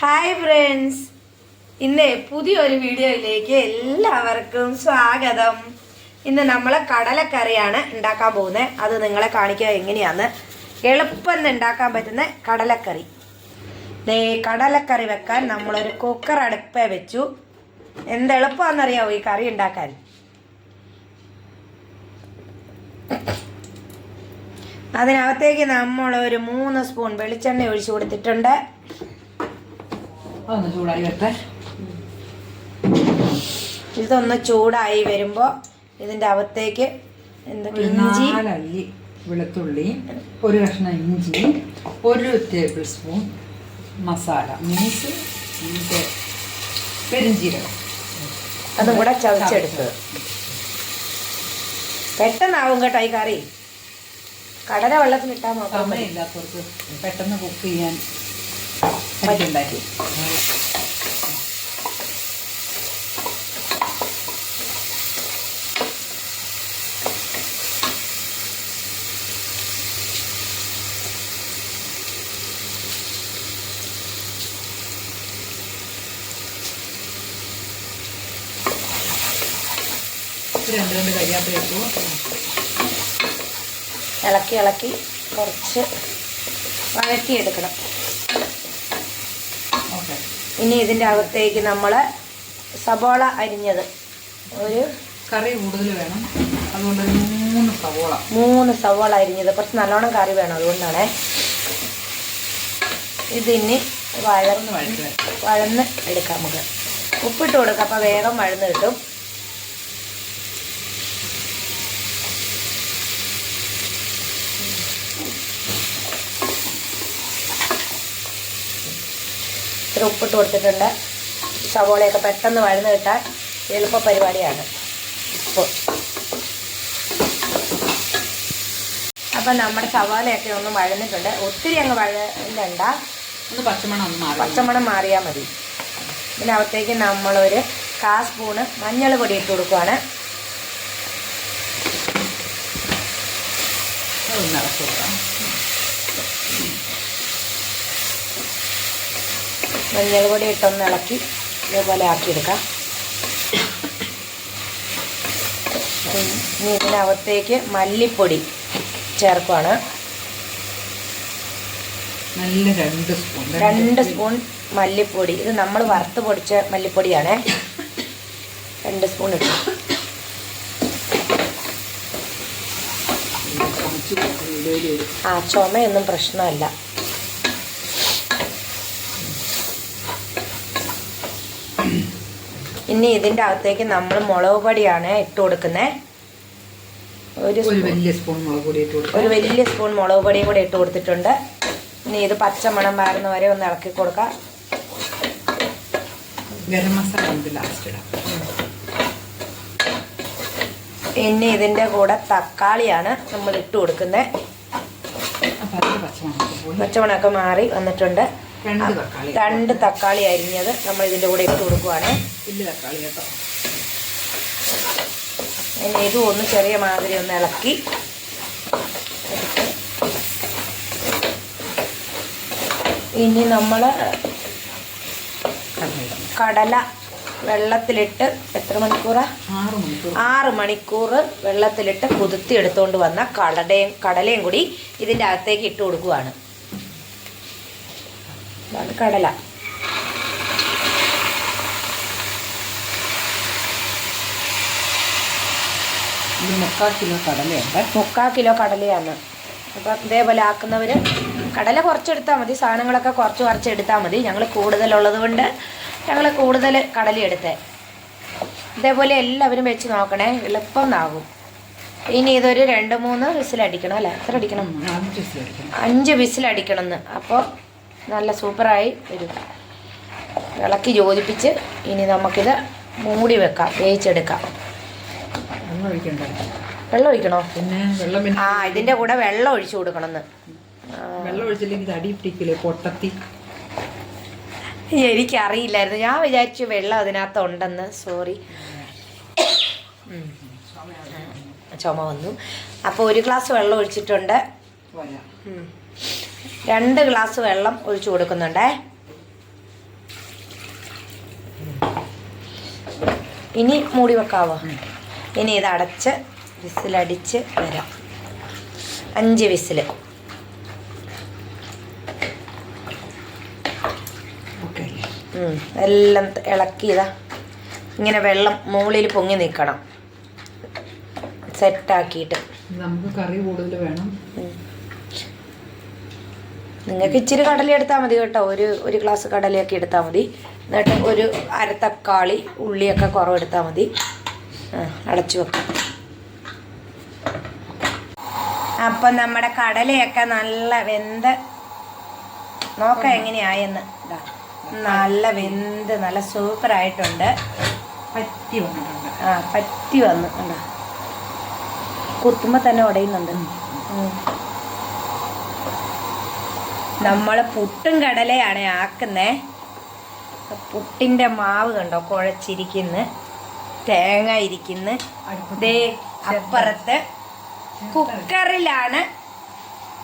Hi friends, ഇന്ന് പുതിയൊരു വീഡിയോയിലേക്ക് എല്ലാവർക്കും സ്വാഗതം. ഇന്ന് നമ്മൾ കടലക്കറിയാണ് ഉണ്ടാക്കാൻ പോകുന്നത്. അത് നിങ്ങളെ കാണിക്കുക എങ്ങനെയാന്ന്. എളുപ്പം ഉണ്ടാക്കാൻ പറ്റുന്ന കടലക്കറി. കടലക്കറി വെക്കാൻ നമ്മളൊരു കുക്കർ അടുപ്പേ വെച്ചു. എന്ത് എളുപ്പമാണെന്നറിയാവോ ഈ കറി ഉണ്ടാക്കാൻ? അതിനകത്തേക്ക് നമ്മളൊരു 3 സ്പൂൺ വെളിച്ചെണ്ണ ഒഴിച്ചു കൊടുത്തിട്ടുണ്ട്. ഇതൊന്ന് ചൂടായി വരുമ്പോൾ ഇതിൻ്റെ അകത്തേക്ക് ഇഞ്ചി, വെളുത്തുള്ളി, ഒരു കഷ്ണം ഇഞ്ചി, 1 ടേബിൾ സ്പൂൺ മസാല മീൻസ് പെരുംജീരകം, അതും കൂടെ ചതച്ചെടുത്തത്. പെട്ടെന്നാവും കേട്ടോ ഈ കറി. കടല വെള്ളത്തിലിട്ടാൽ മാത്രം സമയമില്ലാത്തവർക്ക് പെട്ടെന്ന് കുക്ക് ചെയ്യാൻ ഉണ്ടാക്കി. രണ്ട് കരിയാപ്പില ഇട്ടു. ഇളക്കി കുറച്ച് വഴറ്റിയെടുക്കണം. ഇനി ഇതിൻ്റെ അകത്തേക്ക് നമ്മൾ സബോള അരിഞ്ഞത്, ഒരു കറി കൂടുതൽ വേണം, അതുകൊണ്ട് 3 സവോള അരിഞ്ഞത്. കുറച്ച് നല്ലോണം കറി വേണം, അതുകൊണ്ടാണ്. ഇതിനി വഴന്ന് എടുക്കാം. നമുക്ക് ഉപ്പിട്ട് കൊടുക്കാം, അപ്പോൾ വേഗം വഴന്ന് കിട്ടും. ഉപ്പിട്ട് കൊടുത്തിട്ടുണ്ട്. സവോളയൊക്കെ പെട്ടെന്ന് വഴന്ന് കിട്ടാൻ എളുപ്പ പരിപാടിയാണ് ഉപ്പ്. അപ്പം നമ്മുടെ സവോളയൊക്കെ ഒന്ന് വഴന്നിട്ടുണ്ട്. ഒത്തിരി അങ്ങ് വഴണ്ട, പച്ചമണം മാറിയാൽ മതി. ഇതിനകത്തേക്ക് നമ്മളൊരു 1/4 സ്പൂണ് മഞ്ഞൾ പൊടി ഇട്ട് കൊടുക്കുവാണ്. മഞ്ഞൾ പൊടി ഇട്ടൊന്ന് ഇളക്കി ഇതേപോലെ ആക്കിയെടുക്കാം. ഇനി ഇതിനകത്തേക്ക് മല്ലിപ്പൊടി ചേർക്കുവാണ്. 2 സ്പൂൺ മല്ലിപ്പൊടി. ഇത് നമ്മൾ വറുത്ത് പൊടിച്ച മല്ലിപ്പൊടിയാണ്. 2 സ്പൂൺ ഇട്ടു. ചുമയൊന്നും പ്രശ്നമല്ല. ഇനി ഇതിൻ്റെ അകത്തേക്ക് നമ്മൾ മുളക് പൊടിയാണ് ഇട്ട് കൊടുക്കുന്നത്. ഒരു വലിയ സ്പൂൺ മുളക് പൊടിയും കൂടി ഇട്ട് കൊടുത്തിട്ടുണ്ട്. ഇനി ഇത് പച്ചമണം മാറുന്ന വരെ ഒന്ന് ഇളക്കി കൊടുക്കാം. ഗരം മസാല ലാസ്റ്റ് ഇടാം. ഇനി ഇതിൻ്റെ കൂടെ തക്കാളിയാണ് നമ്മൾ ഇട്ട് കൊടുക്കുന്നത്. പച്ചമണമൊക്കെ മാറി വന്നിട്ടുണ്ട്. 2 തക്കാളി അരിഞ്ഞത് നമ്മൾ ഇതിൻ്റെ കൂടെ ഇട്ട് കൊടുക്കുവാണ്. ഇനി ഇതും ഒന്ന് ചെറിയ മാതിരി ഒന്ന് ഇളക്കി ഇനി നമ്മൾ കടല വെള്ളത്തിലിട്ട് എത്ര മണിക്കൂറാണ്? 6 മണിക്കൂർ വെള്ളത്തിലിട്ട് കുതിർത്തി എടുത്തുകൊണ്ട് വന്ന കടലയും കൂടി ഇതിൻ്റെ അകത്തേക്ക് ഇട്ട് കൊടുക്കുവാണ്. ഇതാണ് കടല. ഇത് 3/4 കിലോ കടലയുണ്ട്. 3/4 കിലോ കടലയാണ്. അപ്പം ഇതേപോലെ ആക്കുന്നവർ കടല കുറച്ചെടുത്താൽ മതി, സാധനങ്ങളൊക്കെ കുറച്ചെടുത്താൽ മതി. ഞങ്ങൾ കൂടുതലുള്ളത് കൊണ്ട് ഞങ്ങൾ കൂടുതൽ കടല എടുത്തേ. ഇതേപോലെ എല്ലാവരും വെച്ച് നോക്കണേ, എളുപ്പം ആകും. ഇനി ഇതൊരു 2-3 വിസിലടിക്കണം അല്ലേ? എത്ര അടിക്കണം? 5 വിസിലടിക്കണം എന്ന്. അപ്പോൾ നല്ല സൂപ്പറായി വരും. ഇളക്കി യോജിപ്പിച്ച് ഇനി നമുക്കിത് മൂടി വെക്കാം, വേവിച്ചെടുക്കാം. വെള്ളം ഒഴിക്കണോ? പിന്നെ ഇതിൻ്റെ കൂടെ വെള്ളം ഒഴിച്ചു കൊടുക്കണമെന്ന്. വെള്ളം ഒഴിച്ചില്ലെങ്കിൽ അടി പിടിക്കില്ലേ, പൊട്ടത്തി. എനിക്കറിയില്ലായിരുന്നു, ഞാൻ വിചാരിച്ചു വെള്ളം അതിനകത്ത് ഉണ്ടെന്ന്. സോറി, ചുമ വന്നു. അപ്പോൾ 1 ഗ്ലാസ് വെള്ളം ഒഴിച്ചിട്ടുണ്ട്. 2 ഗ്ലാസ് വെള്ളം ഒഴിച്ചു കൊടുക്കുന്നുണ്ടേ. ഇനി മൂടി വെക്കാവോ? ഇനി ഇത് അടച്ച് വിസിലടിച്ച് വരാം. 5 വിസിൽ. എല്ലാം ഇളക്കിയതാ. ഇങ്ങനെ വെള്ളം മുകളിൽ പൊങ്ങി നിൽക്കണം, സെറ്റാക്കിയിട്ട്. നമുക്ക് കറി കൂടുതൽ വേണം. നിങ്ങൾക്ക് ഇച്ചിരി കടല എടുത്താൽ മതി കേട്ടോ. ഒരു ഗ്ലാസ് കടലയൊക്കെ എടുത്താൽ മതി. എന്നിട്ട് ഒരു അര തക്കാളി ഉള്ളിയൊക്കെ കുറവെടുത്താൽ മതി. അടച്ചു വെക്കാം. അപ്പം നമ്മുടെ കടലയൊക്കെ നല്ല വെന്ത് നോക്കാം എങ്ങനെയായെന്ന്. നല്ല വെന്ത് നല്ല സൂപ്പറായിട്ടുണ്ട്. പറ്റി വന്നിട്ടുണ്ട്. പറ്റി വന്നു. എന്താ കുത്തുമ്പോൾ തന്നെ ഉടയുന്നുണ്ട്. നമ്മൾ പുട്ടും കടലയാണ് ആക്കുന്നേ. പുട്ടിൻ്റെ മാവ് കണ്ടോ കുഴച്ചിരിക്കുന്നു, തേങ്ങ ഇരിക്കുന്നു. ദേ അപ്പുറത്ത് കുക്കറിലാണ്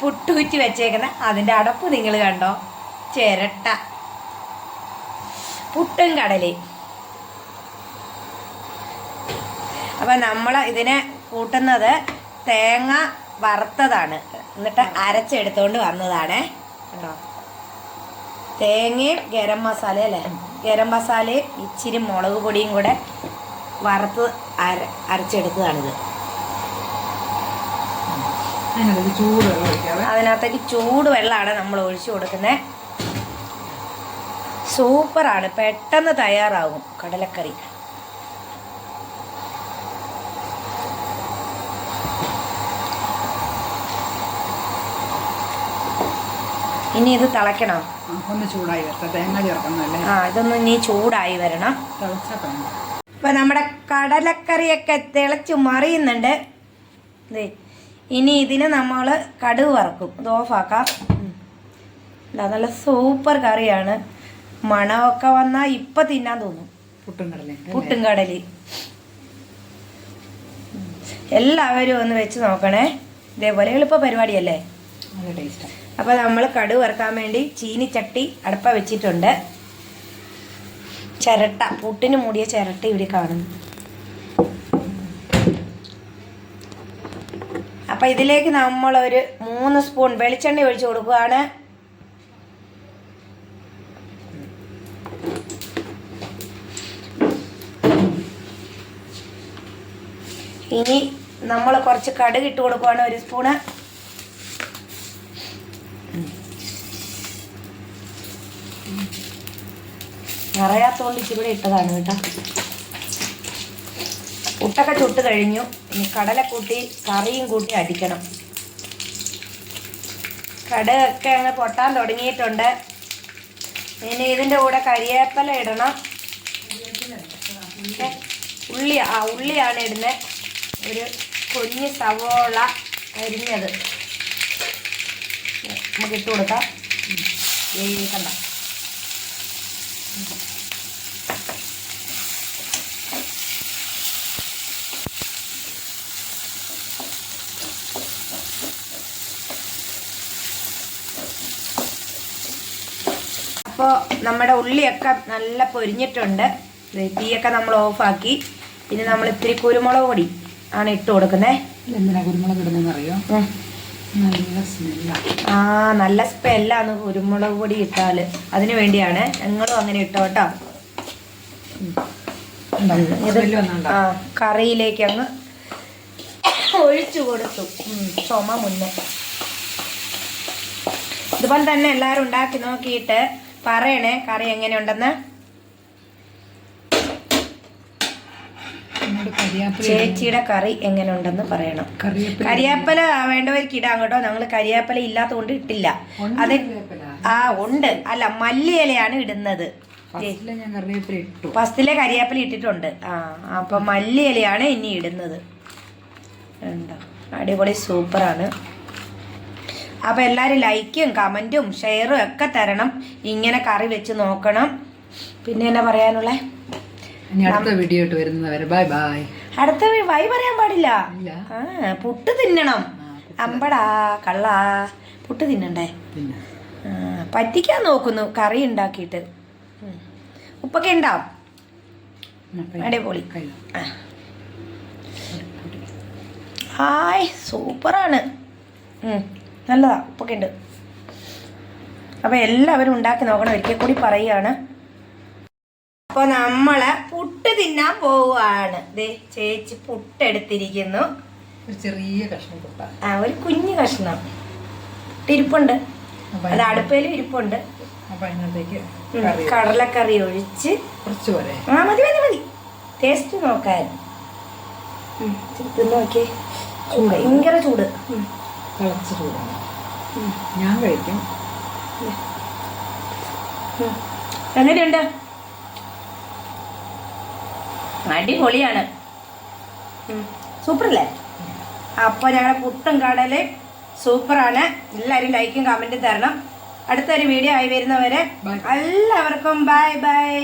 പുട്ടുകുറ്റി വെച്ചേക്കുന്നത്. അതിൻ്റെ അടപ്പ് നിങ്ങൾ കണ്ടോ, ചിരട്ട. പുട്ടും കടലയും. അപ്പം നമ്മൾ ഇതിനെ കൂട്ടുന്നത് തേങ്ങ വറുത്തതാണ്, എന്നിട്ട് അരച്ചെടുത്തോണ്ട് വന്നതാണ് കേട്ടോ. തേങ്ങയും ഗരം മസാല അല്ലേ, ഗരം മസാലയും ഇച്ചിരി മുളക് പൊടിയും കൂടെ വറുത്ത് അരച്ചെടുത്തതാണിത്. അതിനകത്തേക്ക് ചൂടുവെള്ളമാണ് നമ്മൾ ഒഴിച്ചു കൊടുക്കുന്നത്. സൂപ്പറാണ്, പെട്ടെന്ന് തയ്യാറാകും കടലക്കറി. ഇനി ഇത് തിളയ്ക്കണം. ഒന്ന് ചൂടായി വരട്ടെ. തേങ്ങ ചേർക്കുന്നല്ലേ? ഇതൊന്ന് ഇനി ചൂടായി വരണം. അപ്പം നമ്മുടെ കടലക്കറിയൊക്കെ തിളച്ച് മറിയുന്നുണ്ട്. ഇനി ഇതിന് നമ്മൾ കടുക് വറക്കും. ഇത് ഓഫാക്കാം. നല്ല സൂപ്പർ കറിയാണ്. മണമൊക്കെ വന്നാൽ ഇപ്പം തിന്നാൻ തോന്നും. പുട്ടും കടലി എല്ലാവരും ഒന്ന് വെച്ച് നോക്കണേ. ഇതേപോലെ എളുപ്പ പരിപാടിയല്ലേ. നല്ല ടേസ്റ്റാണ്. അപ്പോൾ നമ്മൾ കടുക് വറുക്കാൻ വേണ്ടി ചീനിച്ചട്ടി അടുപ്പ വെച്ചിട്ടുണ്ട്. ചിരട്ട, പുട്ടിന് മൂടിയ ചിരട്ട ഇവിടെ കാണുന്നു. അപ്പം ഇതിലേക്ക് നമ്മളൊരു 3 സ്പൂൺ വെളിച്ചെണ്ണ ഒഴിച്ച് കൊടുക്കുകയാണ്. ഇനി നമ്മൾ കുറച്ച് കടുക് ഇട്ട് കൊടുക്കുകയാണ്, 1 സ്പൂണ്. നിറയാത്തോണ്ട് ഇച്ചിരി കൂടെ ഇട്ടതാണ് കേട്ടോ. പുട്ടൊക്കെ ചുട്ട് കഴിഞ്ഞു. ഇനി കടല കൂട്ടി കറിയും കൂട്ടി അടിക്കണം. കടുകൊക്കെ അങ്ങ് പൊട്ടാൻ തുടങ്ങിയിട്ടുണ്ട്. ഇനി ഇതിൻ്റെ കൂടെ കരിവേപ്പില ഇടണം. ഉള്ളിയാണ് ഇടുന്നത്. ഒരു കുഞ്ഞ് സവോള അരിഞ്ഞത് നമുക്ക് ഇട്ട് കൊടുക്കാം. കണ്ട അപ്പോൾ നമ്മുടെ ഉള്ളിയൊക്കെ നല്ല പൊരിഞ്ഞിട്ടുണ്ട്. തീയൊക്കെ നമ്മൾ ഓഫാക്കി. ഇനി നമ്മൾ ഇത്തിരി കുരുമുളക് പൊടി ആണ് ഇട്ട് കൊടുക്കുന്നത്. എന്തിനാ കുരുമുളക് ഇടുന്നതെന്ന് അറിയോ? നല്ല സ്മെല്ലാണ്. നല്ല സ്മെല്ലാണ് കുരുമുളക് പൊടി ഇട്ടാൽ. അതിന് വേണ്ടിയാണ്. ഞങ്ങളും അങ്ങനെ ഇട്ടോ കേട്ടോ. കറിയിലേക്ക് അങ്ങ് ഒഴിച്ചു കൊടുത്തു. ചുമ മുന്നേ ഇതുപോലെ തന്നെ എല്ലാവരും ഉണ്ടാക്കി നോക്കിയിട്ട് പറയണേ കറി എങ്ങനെയുണ്ടെന്ന്. ചേച്ചിയുടെ കറി എങ്ങനെയുണ്ടെന്ന് പറയണം. കരിവേപ്പില വേണ്ടവർക്ക് ഇടാം കേട്ടോ. ഞങ്ങൾ കരിവേപ്പില ഇല്ലാത്ത കൊണ്ട് ഇട്ടില്ല. അത് ഉണ്ട്. അല്ല, മല്ലിയിലയാണ് ഇടുന്നത്. ഫസ്റ്റിലെ കരിവേപ്പില ഇട്ടിട്ടുണ്ട്. അപ്പൊ മല്ലിയിലയാണ് ഇനി ഇടുന്നത്. ഉണ്ടോ, അടിപൊളി സൂപ്പറാണ്. അപ്പോൾ എല്ലാവരും ലൈക്കും കമൻറ്റും ഷെയറും ഒക്കെ തരണം. ഇങ്ങനെ കറി വെച്ച് നോക്കണം. പിന്നെ എന്നാ പറയാനുള്ള? അടുത്ത വീഡിയോ ആയിട്ട് വരുന്നവരെ ബൈ ബൈ. അടുത്ത ബൈ പറയാൻ പാടില്ല. പുട്ട് തിന്നണം. അമ്പടാ കള്ളാ, പുട്ട് തിന്നണ്ടേ? പറ്റിക്കാൻ നോക്കുന്നു കറി ഉണ്ടാക്കിയിട്ട്. ഉപ്പൊക്കെ ഉണ്ടാവും. അടിപൊളി. ഹായ് സൂപ്പറാണ്. നല്ലതാ, ഉപ്പൊക്കെ ഉണ്ട്. അപ്പോൾ എല്ലാവരും ഉണ്ടാക്കി നോക്കണം. ഒരിക്കൽ കൂടി പറയുകയാണ്. അപ്പോൾ നമ്മൾ പുട്ട് തിന്നാൻ പോവുകയാണ്. ദേ ചേച്ചി പുട്ടെടുത്തിരിക്കുന്നു. ഒരു ചെറിയ കഷ്ണം പുട്ട. ഒരു കുഞ്ഞു കഷ്ണം ഇരിപ്പുണ്ട്. അത് അടുപ്പയിലും ഇരിപ്പുണ്ട്. അപ്പം അതിനകത്തേക്ക് കടലക്കറി ഒഴിച്ച് കുറച്ച് പോലെ. മതി മതി മതി. ടേസ്റ്റ് നോക്കാൻ തിന്ന് നോക്കിയേ. ഭയങ്കര ചൂട്. തിളച്ച് ചൂടാണ്. ഞാൻ കഴിക്കും. എങ്ങനെയുണ്ട്? അടിപൊളിയാണ്. സൂപ്പറല്ലേ? അപ്പോൾ ഞങ്ങളുടെ പുട്ടും കടലയും സൂപ്പറാണ്. എല്ലാവരും ലൈക്കും കമൻറ്റും തരണം. അടുത്തൊരു വീഡിയോ ആയി വരുന്നവരെ എല്ലാവർക്കും ബൈ ബൈ.